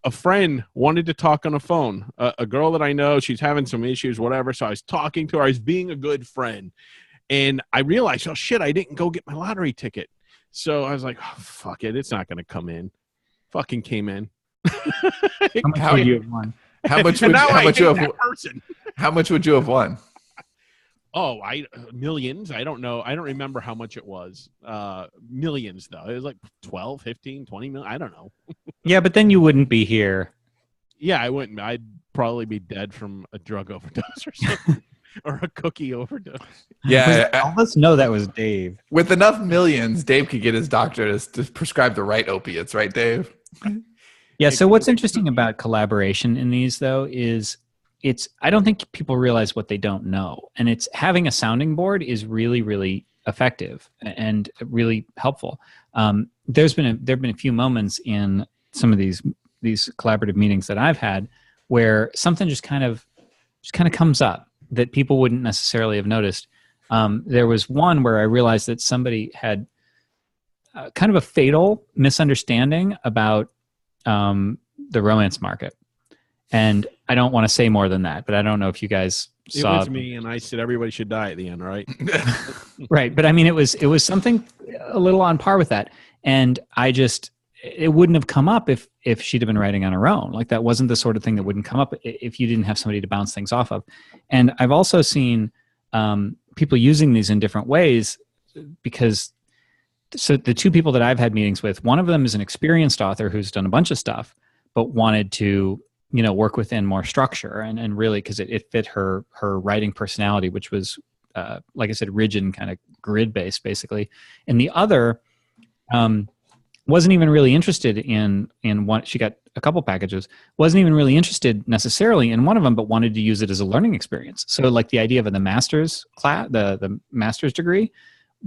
a friend wanted to talk on the phone, a girl that I know, she's having some issues, whatever. So I was talking to her. I was being a good friend, and I realized, oh shit, I didn't go get my lottery ticket. So I was like, oh, fuck it. It's not going to come in. Fucking came in.
How much would you have won?
How much would you have won?
Oh, millions. I don't know. I don't remember how much it was. Millions, though. It was like 12, 15, 20 million. I don't know.
Yeah, but then you wouldn't be here.
Yeah, I wouldn't. I'd probably be dead from a drug overdose or something. Or a cookie overdose.
Yeah.
All of us know that was Dave.
With enough millions, Dave could get his doctor to prescribe the right opiates, right, Dave?
Yeah, so what's interesting about collaboration in these, though, is I don't think people realize what they don't know. And it's having a sounding board is really, really effective and really helpful. There've been a few moments in some of these collaborative meetings that I've had where something just kind of comes up that people wouldn't necessarily have noticed. There was one where I realized that somebody had kind of a fatal misunderstanding about the romance market. And I don't want to say more than that, but I don't know if you guys
It
saw
was me, and I said everybody should die at the end, right?
right. But I mean, it was something a little on par with that. And it wouldn't have come up if she'd have been writing on her own. Like, that wasn't the sort of thing that wouldn't come up if you didn't have somebody to bounce things off of. And I've also seen people using these in different ways, because so the two people that I've had meetings with, one of them is an experienced author who's done a bunch of stuff, but wanted to, work within more structure and really, because it fit her writing personality, which was, like I said, rigid and kind of grid based, basically. And the other wasn't even really interested in one. She got a couple packages, wasn't even really interested necessarily in one of them, but wanted to use it as a learning experience. So like the idea of the master's class, the master's degree,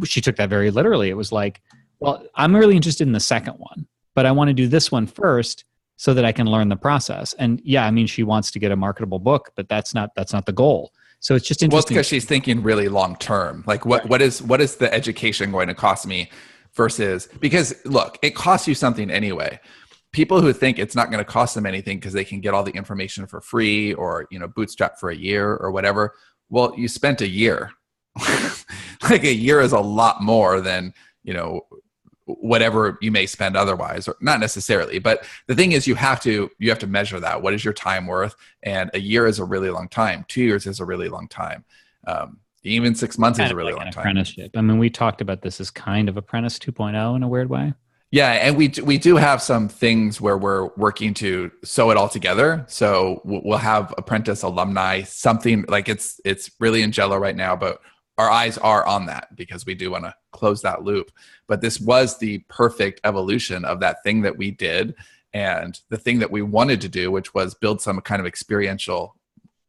she took that very literally. It was like, well, I'm really interested in the second one, but I want to do this one first so that I can learn the process. And yeah, I mean, she wants to get a marketable book, but that's not the goal. So it's just interesting.
Well, it's because she's thinking really long term. Like, what is the education going to cost me versus, because look, it costs you something anyway. People who think it's not going to cost them anything because they can get all the information for free or, bootstrap for a year or whatever. Well, you spent a year. Like, a year is a lot more than, whatever you may spend otherwise, or not necessarily. But the thing is, you have to measure that. What is your time worth? And a year is a really long time. 2 years is a really long time. Even 6 months is a really long time.
Apprenticeship. I mean, we talked about this as kind of Apprentice 2.0 in a weird way.
Yeah, and we do have some things where we're working to sew it all together. So we'll have apprentice, alumni, something like it's really in jello right now, but our eyes are on that because we do want to close that loop. But this was the perfect evolution of that thing that we did and the thing that we wanted to do, which was build some kind of experiential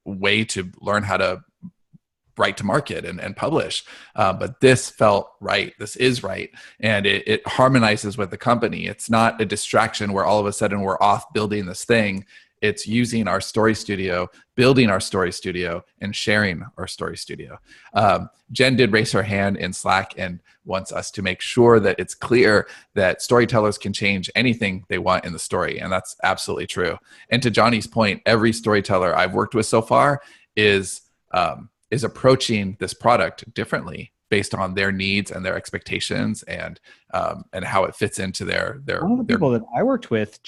way to learn how to write to market and publish. But this felt right. This is right. And it harmonizes with the company. It's not a distraction where all of a sudden we're off building this thing. It's using our story studio, building our story studio, and sharing our story studio. Jen did raise her hand in Slack and wants us to make sure that it's clear that storytellers can change anything they want in the story. And that's absolutely true. And to Johnny's point, every storyteller I've worked with so far is approaching this product differently based on their needs and their expectations and how it fits into their.
One of the people that I worked with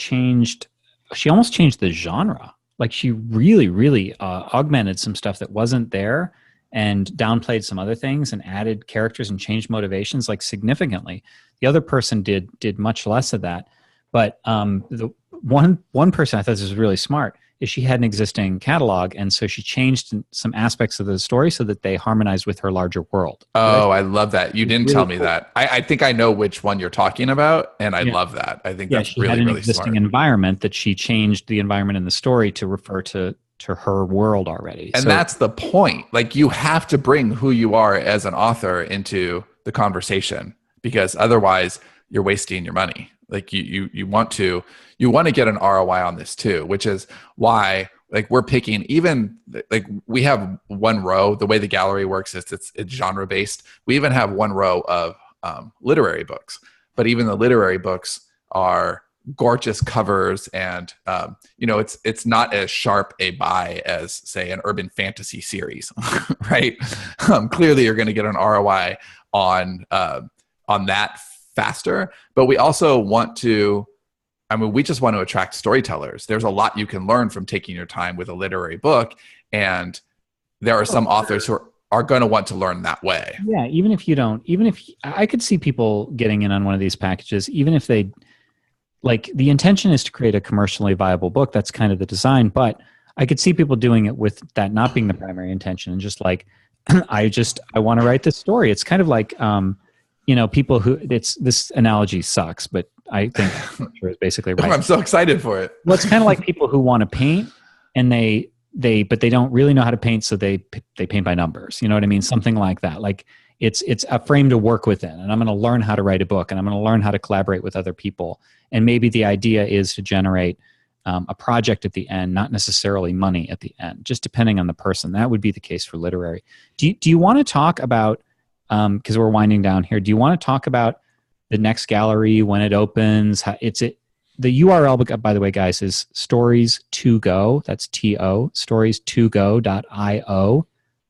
she almost changed the genre. Like, she really, really augmented some stuff that wasn't there and downplayed some other things and added characters and changed motivations like significantly. The other person did much less of that. But the one person I thought this was really smart is she had an existing catalog, and so she changed some aspects of the story so that they harmonized with her larger world.
Oh, I love that. You didn't tell me that. I think I know which one you're talking about, and I love that. I think that's really, really smart. She had an existing environment
that she changed the environment in the story to refer to her world already.
And that's the point. Like, you have to bring who you are as an author into the conversation, because otherwise you're wasting your money. Like, you want to get an ROI on this too, which is why, like, we're picking, even like, we have one row. The way the gallery works is it's genre based. We even have one row of literary books, but even the literary books are gorgeous covers, and it's not as sharp a buy as, say, an urban fantasy series, right? Clearly, you're going to get an ROI on that faster, but we also want to, we just want to attract storytellers. There's a lot you can learn from taking your time with a literary book, and there are some authors who are going to want to learn that way.
Yeah, even if I could see people getting in on one of these packages, even if they, like, the intention is to create a commercially viable book. That's kind of the design, but I could see people doing it with that not being the primary intention, and just like, I want to write this story. It's kind of like, people who, this analogy sucks, but I think it's basically right.
I'm so excited for it.
Well, it's kind of like people who want to paint, and but they don't really know how to paint, so they paint by numbers. You know what I mean? Something like that. Like, it's a frame to work within, and I'm going to learn how to write a book, and I'm going to learn how to collaborate with other people. And maybe the idea is to generate a project at the end, not necessarily money at the end, just depending on the person. That would be the case for literary. Do you want to talk about, because we're winding down here, do you want to talk about the next gallery when it opens? the URL, by the way, guys, is stories2go. That's T-O, stories2go.io,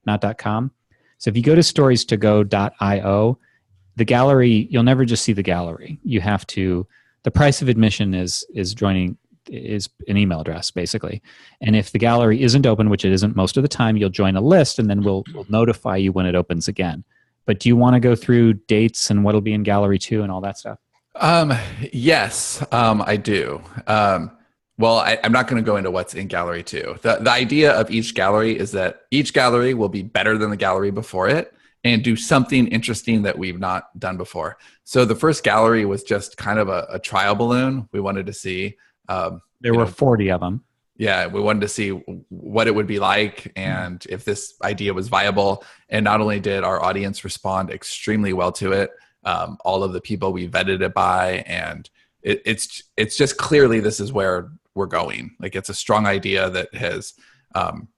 not .com. So if you go to stories2go.io, the gallery, you'll never just see the gallery. You have to, the price of admission is an email address, basically. And if the gallery isn't open, which it isn't most of the time, you'll join a list, and then we'll notify you when it opens again. But do you want to go through dates and what'll be in Gallery 2 and all that stuff?
Yes, I do. Well, I'm not going to go into what's in Gallery 2. The idea of each gallery is that each gallery will be better than the gallery before it and do something interesting that we've not done before. So the first gallery was just kind of a trial balloon. We wanted to see.
There were 40 of them.
Yeah, we wanted to see what it would be like and if this idea was viable. And not only did our audience respond extremely well to it, all of the people we vetted it by, and it's just clearly this is where we're going. Like, it's a strong idea that has, I don't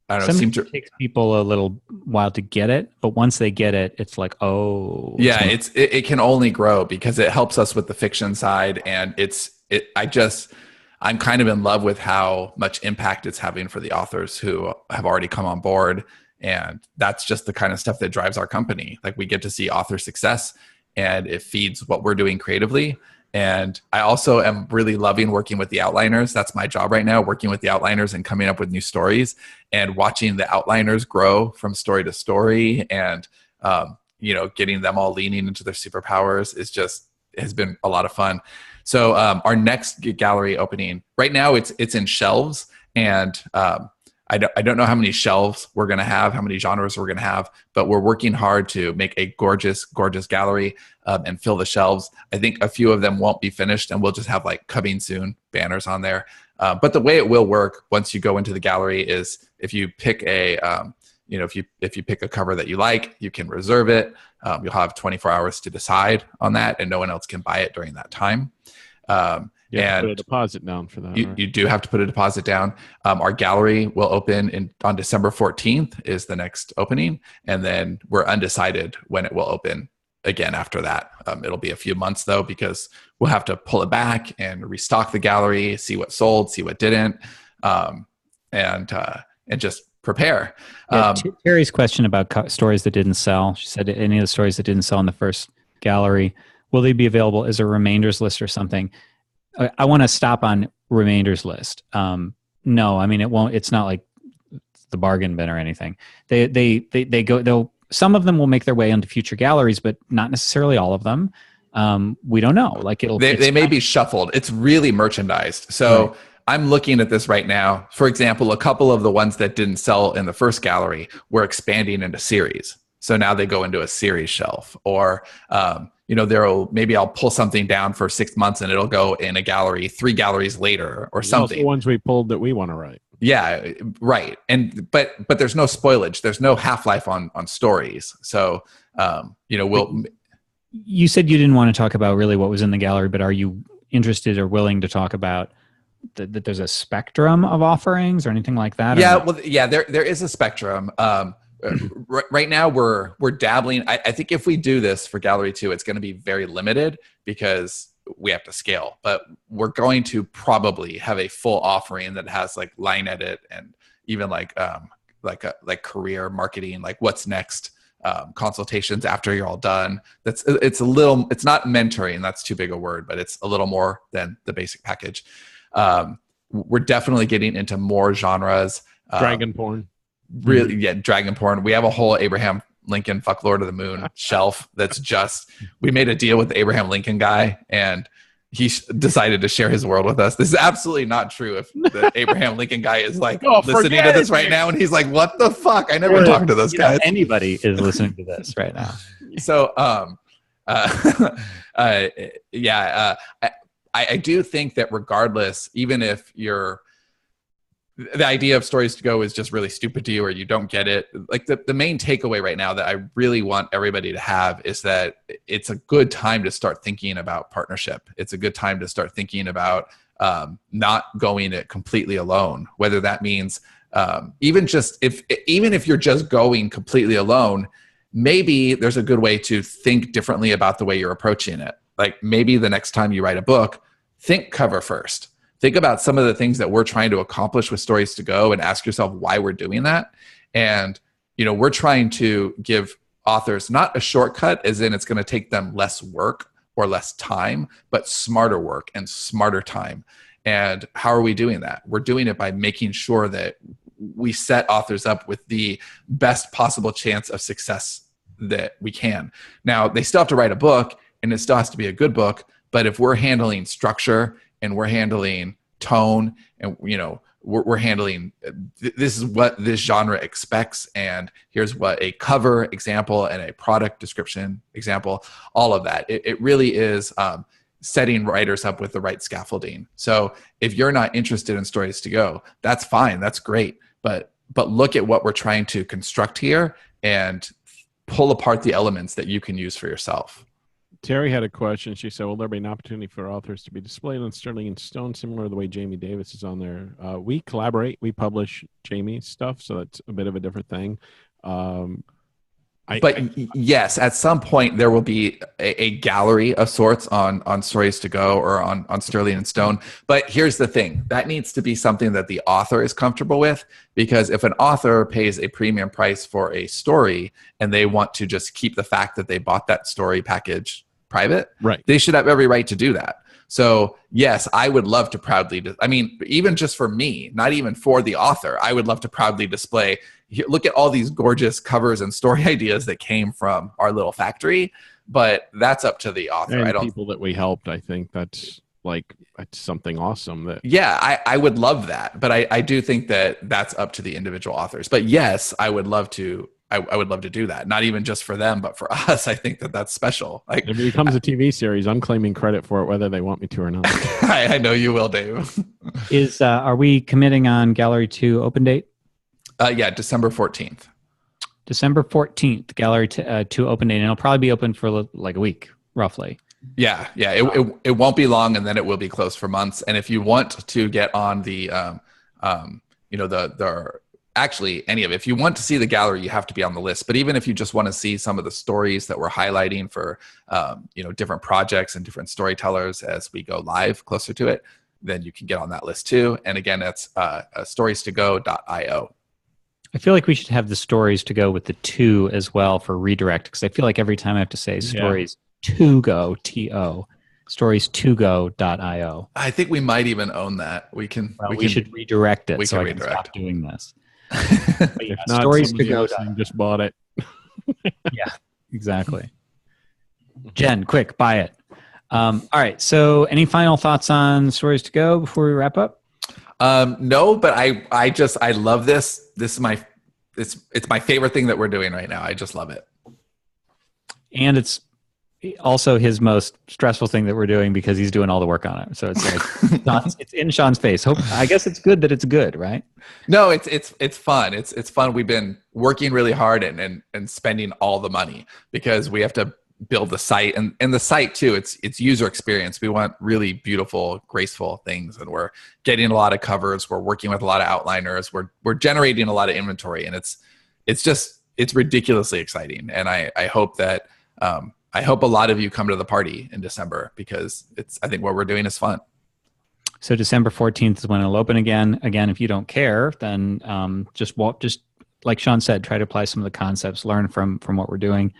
know,
Sometimes it takes people a little while to get it, but once they get it, it's like, oh.
Yeah, it can only grow because it helps us with the fiction side, and I'm kind of in love with how much impact it's having for the authors who have already come on board. And that's just the kind of stuff that drives our company. Like, we get to see author success, and it feeds what we're doing creatively. And I also am really loving working with the outliners. That's my job right now, working with the outliners and coming up with new stories and watching the outliners grow from story to story, and getting them all leaning into their superpowers has been a lot of fun. So our next gallery opening right now, it's in shelves, and I don't know how many shelves we're going to have, how many genres we're going to have, but we're working hard to make a gorgeous, gorgeous gallery and fill the shelves. I think a few of them won't be finished, and we'll just have like coming soon banners on there. But the way it will work once you go into the gallery is if you pick if you pick a cover that you like, you can reserve it. You'll have 24 hours to decide on that, and no one else can buy it during that time.
You have to put a deposit down for that. Right?
You do have to put a deposit down. Our gallery will open on December 14th is the next opening. And then we're undecided when it will open again after that. It'll be a few months though, because we'll have to pull it back and restock the gallery, see what sold, see what didn't, and just prepare.
Terry's question about stories that didn't sell. She said any of the stories that didn't sell in the first gallery, will they be available as a remainders list or something? I want to stop on remainders list. No, I mean, it won't. It's not like the bargain bin or anything. They go. Some of them will make their way into future galleries, but not necessarily all of them. We don't know. Like
they may be shuffled. It's really merchandised. So right. I'm looking at this right now. For example, a couple of the ones that didn't sell in the first gallery were expanding into series. So now they go into a series shelf, or maybe I'll pull something down for 6 months and it'll go in a gallery 3 galleries later or something.
The ones we pulled that we want to write.
Yeah, right. And but there's no spoilage. There's no half-life on stories. So
You said you didn't want to talk about really what was in the gallery, but are you interested or willing to talk about that there's a spectrum of offerings or anything like that?
Yeah, there is a spectrum. Right now we're dabbling. I think if we do this for Gallery 2, it's going to be very limited because we have to scale, but we're going to probably have a full offering that has like line edit and even like career marketing, like what's next, consultations after you're all done. It's not mentoring. That's too big a word, but it's a little more than the basic package. We're definitely getting into more genres.
Dragon porn.
Really, yeah, dragon porn. We have a whole Abraham Lincoln fuck Lord of the Moon shelf that's just, we made a deal with the Abraham Lincoln guy, and he decided to share his world with us. This is absolutely not true. If the Abraham Lincoln guy is like listening to this right now and he's like, what the fuck? I never talked to those guys.
Anybody is listening to this right now.
So, I do think that regardless, even if the idea of stories to go is just really stupid to you or you don't get it, like the main takeaway right now that I really want everybody to have is that it's a good time to start thinking about partnership. It's a good time to start thinking about not going it completely alone, whether that means even if you're just going completely alone, maybe there's a good way to think differently about the way you're approaching it. Like maybe the next time you write a book, think cover first. Think about some of the things that we're trying to accomplish with Stories to Go and ask yourself why we're doing that. And, we're trying to give authors not a shortcut as in it's going to take them less work or less time, but smarter work and smarter time. And how are we doing that? We're doing it by making sure that we set authors up with the best possible chance of success that we can. Now, they still have to write a book, and it still has to be a good book, but if we're handling structure and we're handling tone and, we're handling, this is what this genre expects, and here's what a cover example and a product description example, all of that. It really is setting writers up with the right scaffolding. So if you're not interested in Stories to Go, that's fine, that's great. But look at what we're trying to construct here and pull apart the elements that you can use for yourself.
Terry had a question. She said, will there be an opportunity for authors to be displayed on Sterling and Stone, similar to the way Jamie Davis is on there? We collaborate. We publish Jamie's stuff, so that's a bit of a different thing.
Yes, at some point there will be a gallery of sorts on Stories to Go or on Sterling and Stone. But here's the thing. That needs to be something that the author is comfortable with, because if an author pays a premium price for a story and they want to just keep the fact that they bought that story package private,
right,
they should have every right to do that. So yes, I would love to proudly, even just for me, not even for the author, I would love to proudly display, look at all these gorgeous covers and story ideas that came from our little factory, but that's up to the author.
And people that we helped, I think that's something awesome.
I would love that, but I do think that that's up to the individual authors. But yes, I would love to. I would love to do that. Not even just for them, but for us. I think that that's special.
If it becomes a TV series, I'm claiming credit for it, whether they want me to or not.
I know you will, Dave.
Are we committing on Gallery 2 open date?
Yeah, December 14th.
December 14th, Gallery 2 open date. And it'll probably be open for like a week, roughly.
Yeah. It won't be long, and then it will be closed for months. And if you want to get on the, actually any of it, if you want to see the gallery, you have to be on the list. But even if you just want to see some of the stories that we're highlighting for, different projects and different storytellers as we go live closer to it, then you can get on that list too. And again, that's storiestogo.io.
I feel like we should have the Stories to Go with the 2 as well for redirect, because I feel like every time I have to say Stories to Go, T-O, storiestogo.io.
I think we might even own that. We
should redirect it so I can stop doing this. If not, Stories to Go.
Just bought it.
Yeah, exactly. Jen, quick, buy it. All right. So, any final thoughts on Stories to Go before we wrap up?
No, but I love this. This is it's my favorite thing that we're doing right now. I just love it.
And it's also his most stressful thing that we're doing because he's doing all the work on it. So it's like it's in Sean's face. I guess it's good that it's good, right?
No, it's fun. It's fun. We've been working really hard and spending all the money because we have to build the site and the site too. It's user experience. We want really beautiful, graceful things, and we're getting a lot of covers. We're working with a lot of outliners. We're generating a lot of inventory, and it's ridiculously exciting. And I hope that I hope a lot of you come to the party in December, because I think what we're doing is fun.
So December 14th is when it'll open again. Again, if you don't care, then just like Sean said, try to apply some of the concepts, learn from what we're doing.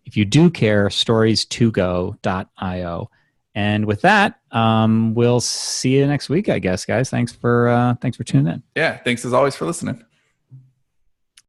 If you do care, storiestogo.io. And with that, we'll see you next week, I guess, guys. Thanks for tuning in.
Yeah, thanks as always for listening.